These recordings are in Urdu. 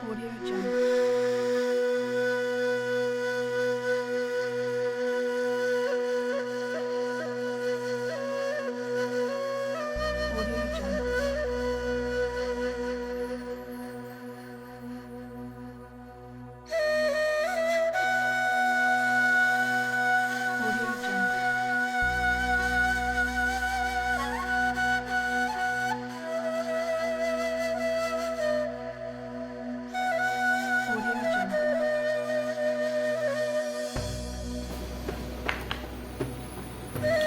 Audio Jungle. Audio Jungle. Audio Jungle. Audio Jungle.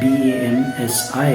BAMSI,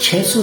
600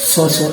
100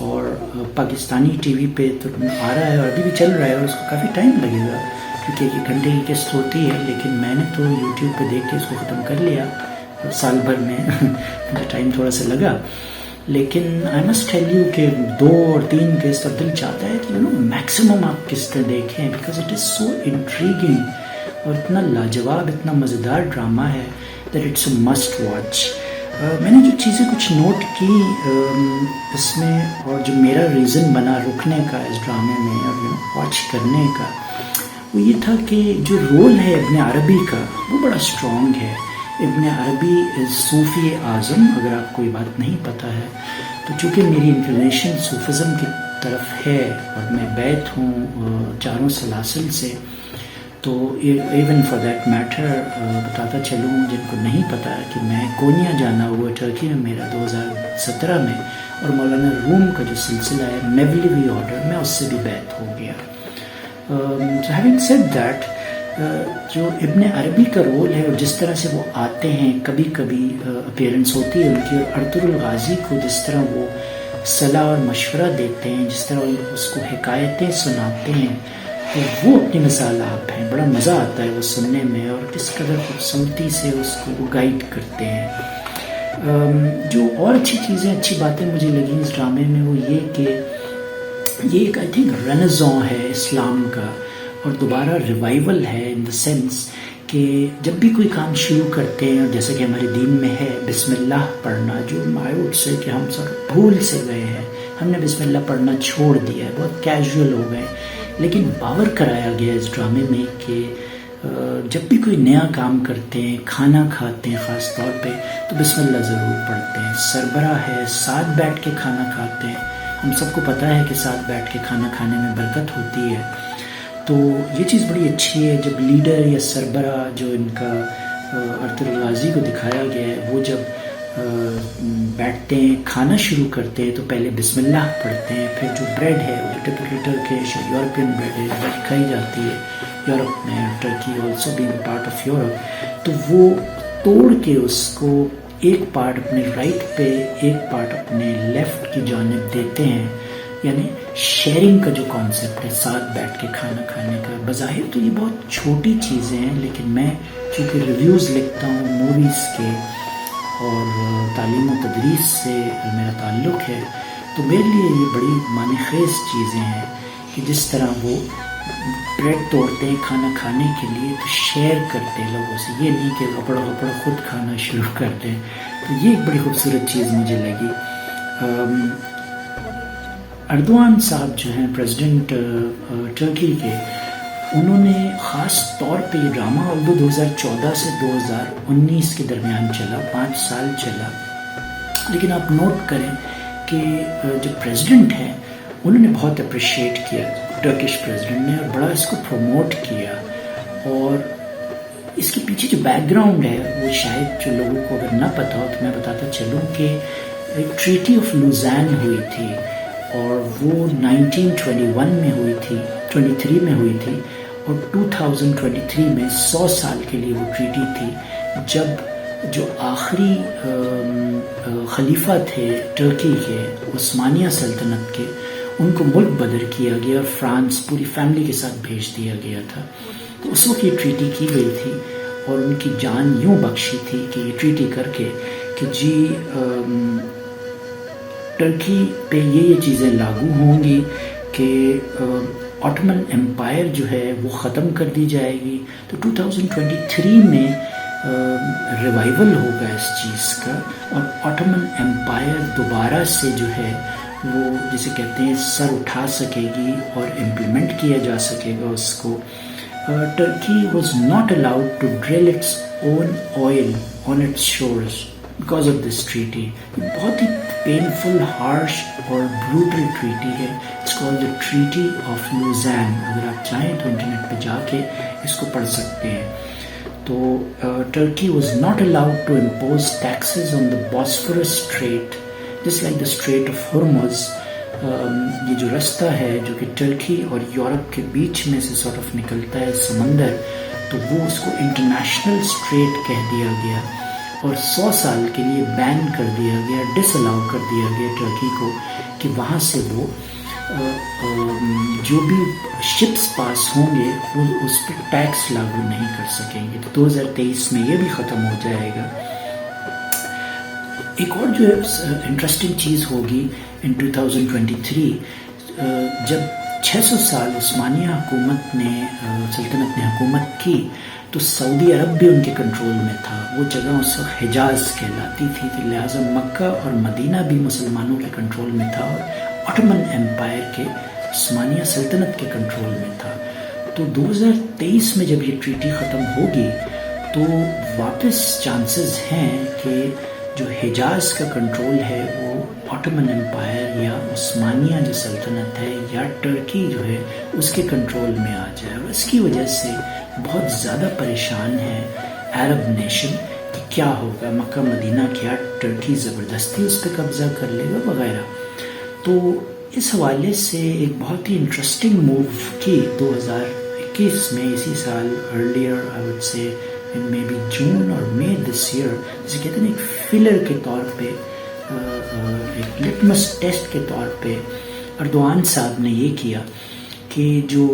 اور پاکستانی ٹی وی پہ تو آ رہا ہے اور ابھی بھی چل رہا ہے اور اس کو کافی ٹائم لگے گا کیونکہ 1 گھنٹے کی قسط ہوتی ہے، لیکن میں نے تو یوٹیوب پہ دیکھ کے اس کو ختم کر لیا سال بھر میں مجھے ٹائم تھوڑا سا لگا، لیکن آئی مسٹ ٹیل یو کہ 2 اور 3 قسط اور دل چاہتا ہے کہ میکسیمم آپ قسطیں دیکھیں because it is so intriguing اور اتنا لاجواب، اتنا مزیدار ڈرامہ ہے that it's a must watch. میں نے جو چیزیں کچھ نوٹ کی اس میں اور جو میرا ریزن بنا رکنے کا اس ڈرامے میں اور واچ کرنے کا، وہ یہ تھا کہ جو رول ہے ابن عربی کا وہ بڑا اسٹرانگ ہے۔ ابن عربی صوفی اعظم، اگر آپ کو یہ بات نہیں پتہ ہے تو چونکہ میری انکلینیشن صوفزم کی طرف ہے اور میں بیت ہوں 4 سلاسل سے، تو ایون فار دیٹ میٹر بتاتا چلوں جن کو نہیں پتا کہ میں کونیا جانا ہوا ٹرکی میں میرا 2017 میں، اور مولانا روم کا جو سلسلہ ہے میولوی آرڈر میں اس سے بھی بیعت ہو گیا۔ So having said that, جو ابن عربی کا رول ہے اور جس طرح سے وہ آتے ہیں، کبھی کبھی اپیرنس ہوتی ہے ان کی، اور ارطغرل الغازی کو جس طرح وہ صلاح اور مشورہ دیتے ہیں، جس طرح اس کو حکایتیں سناتے ہیں، تو وہ اپنی مثال آپ ہیں، بڑا مزہ آتا ہے وہ سننے میں، اور کس قدر خوبصورتی سے اس کو وہ گائیڈ کرتے ہیں۔ جو اور اچھی چیزیں، اچھی باتیں مجھے لگیں اس ڈرامے میں وہ یہ کہ یہ ایک آئی تھنک رینیزاں ہے اسلام کا، اور دوبارہ ریوائول ہے ان دا سینس کہ جب بھی کوئی کام شروع کرتے ہیں، اور جیسے کہ ہمارے دین میں ہے بسم اللہ پڑھنا، جو آئی وڈ سے کہ ہم سب بھول سے گئے ہیں، ہم نے بسم اللہ پڑھنا چھوڑ دیا ہے، بہت کیجول ہو گئے، لیکن باور کرایا گیا اس ڈرامے میں کہ جب بھی کوئی نیا کام کرتے ہیں، کھانا کھاتے ہیں خاص طور پہ، تو بسم اللہ ضرور پڑھتے ہیں۔ سربراہ ہے، ساتھ بیٹھ کے کھانا کھاتے ہیں، ہم سب کو پتہ ہے کہ ساتھ بیٹھ کے کھانا کھانے میں برکت ہوتی ہے، تو یہ چیز بڑی اچھی ہے۔ جب لیڈر یا سربراہ جو ان کا ارطغرل الغازی کو دکھایا گیا ہے، وہ جب بیٹھتے ہیں، کھانا شروع کرتے ہیں تو پہلے بسم اللہ پڑھتے ہیں، پھر جو بریڈ ہے وہ ٹپکل ٹرکش یورپین بریڈ ہے جو کھائی جاتی ہے یورپ میں، Turkey also being part of Europe, تو وہ توڑ کے اس کو ایک پارٹ اپنے رائٹ پہ ایک پارٹ اپنے لیفٹ کی جانب دیتے ہیں، یعنی شیئرنگ کا جو کانسیپٹ ہے، ساتھ بیٹھ کے کھانا کھانے کا۔ بظاہر تو یہ بہت چھوٹی چیزیں ہیں، لیکن میں چونکہ ریویوز لکھتا ہوں موویز کے اور تعلیم و تدریس سے میرا تعلق ہے، تو میرے لیے یہ بڑی معنی خیز چیزیں ہیں کہ جس طرح وہ بریڈ توڑتے ہیں کھانا کھانے کے لیے تو شیئر کرتے ہیں لوگوں سے، یہ نہیں کہ اپڑ خود کھانا شروع کرتے ہیں، تو یہ ایک بڑی خوبصورت چیز مجھے لگی۔ اردوان صاحب جو ہیں پریزیڈنٹ ٹرکی کے، انہوں نے خاص طور پہ یہ ڈرامہ اردو 2014 سے 2019 کے درمیان چلا، 5 سال چلا، لیکن آپ نوٹ کریں کہ جو پریزیڈنٹ ہیں انہوں نے بہت اپریشیٹ کیا، ٹرکش پریزیڈنٹ نے، اور بڑا اس کو پروموٹ کیا، اور اس کے پیچھے جو بیک گراؤنڈ ہے وہ شاید جو لوگوں کو اگر نہ پتا ہو تو میں بتاتا چلوں کہ ایک ٹریٹی آف لوزان ہوئی تھی، اور وہ 1921 میں ہوئی تھی، 23 میں ہوئی تھی، اور 2023 میں 100 سال کے لیے وہ ٹریٹی تھی، جب جو آخری خلیفہ تھے ٹرکی کے عثمانیہ سلطنت کے، ان کو ملک بدر کیا گیا اور فرانس پوری فیملی کے ساتھ بھیج دیا گیا تھا، تو اس وقت یہ ٹریٹی کی گئی تھی، اور ان کی جان یوں بخشی تھی کہ یہ ٹریٹی کر کے کہ جی ٹرکی پہ یہ چیزیں لاگو ہوں گی کہ آٹومن امپائر جو ہے وہ ختم کر دی جائے گی۔ تو 2023 میں ریوائول ہوگا اس چیز کا، اور آٹومن امپائر دوبارہ سے جو ہے وہ جسے کہتے ہیں سر اٹھا سکے گی اور امپلیمنٹ کیا جا سکے گا اس کو۔ Turkey was not allowed to drill its own oil on its shores because of this treaty. بہت ہی پینفل، ہارش اور بروٹل ٹریٹی ہے، it's called the treaty of Lausanne. اگر آپ چاہیں تو انٹرنیٹ پہ جا کے اس کو پڑھ سکتے ہیں۔ تو Turkey was not allowed to impose taxes on the Bosphorus strait just like the strait of Hormuz. یہ جو رستہ ہے جو کہ ٹرکی اور یورپ کے بیچ میں سے سارٹ آف نکلتا ہے سمندر، تو وہ اس کو انٹرنیشنل اسٹریٹ کہہ دیا گیا، اور 100 سال کے لیے بین کر دیا گیا، ڈس الاؤ کر دیا گیا ٹرکی کو کہ وہاں سے وہ جو بھی شپس پاس ہوں گے وہ اس پہ ٹیکس لاگو نہیں کر سکیں گے. تو 2023 میں یہ بھی ختم ہو جائے گا. ایک اور جو انٹرسٹنگ چیز ہوگی ان 2023 جب 600 سال عثمانیہ حکومت نے سلطنت نے حکومت کی تو سعودی عرب بھی ان کے کنٹرول میں تھا. وہ جگہ اس وقت حجاز کہلاتی تھی، تو لہٰذا مکہ اور مدینہ بھی مسلمانوں کے کنٹرول میں تھا اور آٹومن ایمپائر کے عثمانیہ سلطنت کے کنٹرول میں تھا. تو 2023 میں جب یہ ٹریٹی ختم ہوگی تو واپس چانسز ہیں کہ جو حجاز کا کنٹرول ہے وہ آٹومن ایمپائر یا عثمانیہ جو سلطنت ہے یا ٹرکی جو ہے اس کے کنٹرول میں آ جائے. اور اس کی وجہ سے بہت زیادہ پریشان ہے عرب نیشن کہ کیا ہوگا، مکہ مدینہ کیا ٹرکی زبردستی اس پہ قبضہ کر لے گا وغیرہ. تو اس حوالے سے ایک بہت ہی انٹرسٹنگ موو کی 2021 میں، اسی سال ارلیئر آئی وڈ سے ان میں بھی جون اور مئی دس ایئر، جسے کہتے ہیں ایک فلر کے طور پہ، ایک لٹمس ٹیسٹ کے طور پہ اردوان صاحب نے یہ کیا کہ جو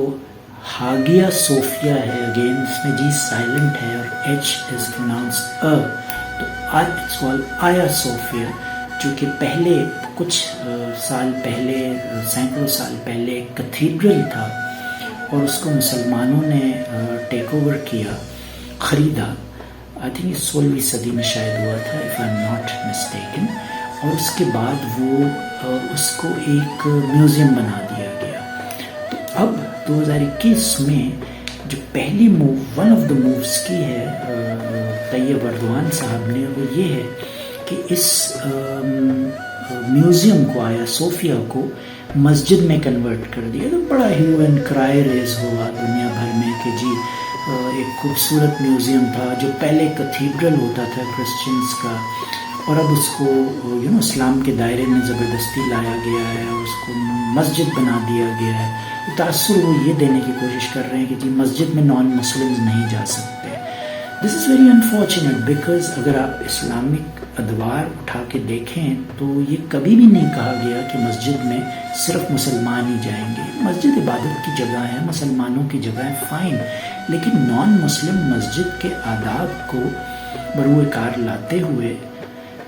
ہاگیا صوفیہ ہے، اگین اس میں جی سائلنٹ ہے اور ایچ از پروناؤنسڈ تو اٹس کالڈ آیا صوفیہ، جو کہ پہلے کچھ سال پہلے، سینکڑوں سال پہلے ایک کتھیڈرل تھا اور اس کو مسلمانوں نے ٹیک اوور کیا، خریدا. آئی تھنک 16ویں صدی میں شاید ہوا تھا if I am not mistaken. اور اس کے بعد وہ اس کو ایک میوزیم بنا دیا گیا. تو اب 2021 میں جو پہلی move, one of the moves کی ہے طیب اردوان صاحب نے، وہ یہ ہے کہ اس میوزیم کو، آیا صوفیہ کو مسجد میں کنورٹ کر دیا. تو بڑا ہیو اینڈ کرائی ریز ہوا دنیا بھر میں کہ جی ایک خوبصورت میوزیم تھا جو پہلے کتھیڈرل ہوتا تھا کرسچنس کا، اور اب اس کو اسلام کے دائرے میں زبردستی لایا گیا ہے اور اس کو مسجد بنا دیا گیا ہے. تاثر وہ یہ دینے کی کوشش کر رہے ہیں کہ جی مسجد میں نان مسلمز نہیں جا سکتے. دس از ویری انفارچونیٹ بیکاز اگر آپ اسلامک ادوار اٹھا کے دیکھیں تو یہ کبھی بھی نہیں کہا گیا کہ مسجد میں صرف مسلمان ہی جائیں گے. مسجد عبادت کی جگہ ہے، مسلمانوں کی جگہ ہے، فائن، لیکن نان مسلم مسجد کے آداب کو بروئے کار لاتے ہوئے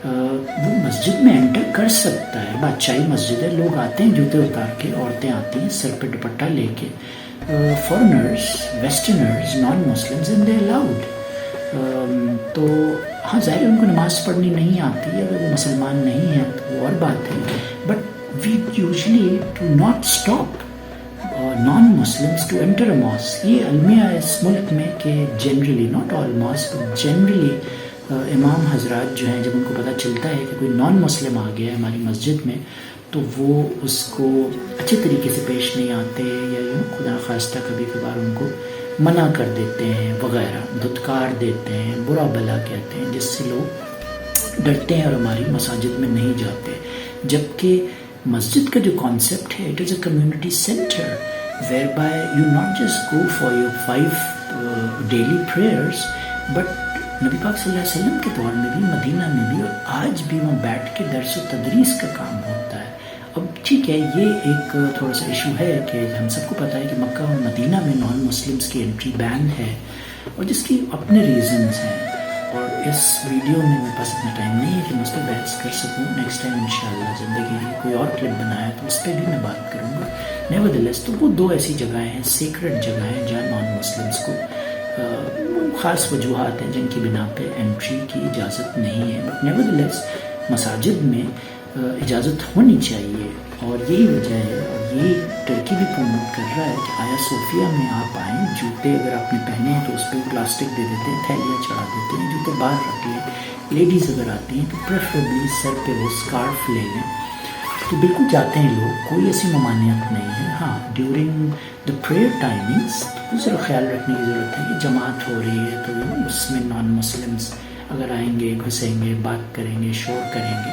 وہ مسجد میں انٹر کر سکتا ہے. بادشاہی مسجد ہے، لوگ آتے ہیں جوتے اتار کے، عورتیں آتی ہیں سر پہ دوپٹہ لے کے، foreigners, westerners, non Muslims and they allowed. تو ہاں ظاہر ان کو نماز پڑھنی نہیں آتی ہے، اگر وہ مسلمان نہیں ہیں تو وہ اور بات ہے. But we usually do not stop non Muslims to enter a mosque. یہ المیہ اس ملک میں کہ generally, not all mosque, generally امام حضرات جو ہیں جب ان کو پتہ چلتا ہے کہ کوئی نان مسلم آ گیا ہے ہماری مسجد میں تو وہ اس کو اچھے طریقے سے پیش نہیں آتے، یا خدا خواستہ کبھی کبھار ان کو منع کر دیتے ہیں وغیرہ، دھتکار دیتے ہیں، برا بلا کہتے ہیں، جس سے لوگ ڈرتے ہیں اور ہماری مساجد میں نہیں جاتے. جبکہ مسجد کا جو کانسیپٹ ہے، it is a community centre where by you not just go for your 5 daily prayers, but نبی پاک صلی اللہ علیہ وسلم کے دور میں بھی، مدینہ میں بھی، اور آج بھی وہاں بیٹھ کے درس و تدریس کا کام ہوتا ہے. اب ٹھیک ہے، یہ ایک تھوڑا سا ایشو ہے کہ ہم سب کو پتہ ہے کہ مکہ اور مدینہ میں نان مسلمس کی انٹری بین ہے، اور جس کی اپنے ریزنز ہیں. اور اس ویڈیو میں میرے پاس اتنا ٹائم نہیں ہے کہ میں اس پہ بحث کر سکوں. نیکسٹ ٹائم انشاءاللہ زندگی میں کوئی اور کلپ بنایا تو اس پہ بھی میں بات کروں گا. نیورتھلیس تو وہ 2 ایسی جگہیں ہیں، سیکرڈ جگہیں ہیں جہاں نان مسلمس کو خاص وجوہات ہیں جن کی بنا پہ انٹری کی اجازت نہیں ہے. بٹ نیورتھلیس مساجد میں اجازت ہونی چاہیے، اور یہی وجہ ہے، اور یہی ٹرکی بھی پروموٹ کر رہا ہے کہ آیا صوفیہ میں آپ آئیں. جوتے اگر آپ نے پہنے ہیں تو اس پہ پلاسٹک دے دیتے ہیں، تھیلیاں چڑھا دیتے ہیں، جوتے باہر رکھ لیں. لیڈیز اگر آتی ہیں تو پریفریبلی سر پہ وہ اسکارف لے لیں. تو بالکل جاتے ہیں لوگ، کوئی ایسی ممانعت نہیں ہے. ہاں ڈیورنگ دا پریئر ٹائمنگس ذرا خیال رکھنے کی ضرورت ہے کہ جماعت ہو رہی ہے تو اس میں نان مسلمس اگر آئیں گے، گھسیں گے، بات کریں گے، شور کریں گے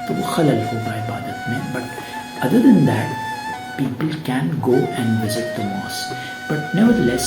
تو وہ خلل ہوگا عبادت میں. But other than that people can go and visit the mosque. But nevertheless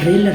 trailer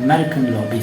American lobby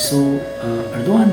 so Erdogan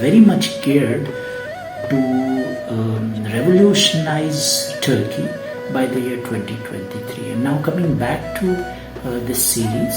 very much geared to revolutionize Turkey by the year 2023. And now coming back to this series,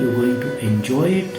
You're going to enjoy it.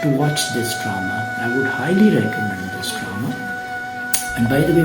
to watch this drama. I would highly recommend this drama. And by the way,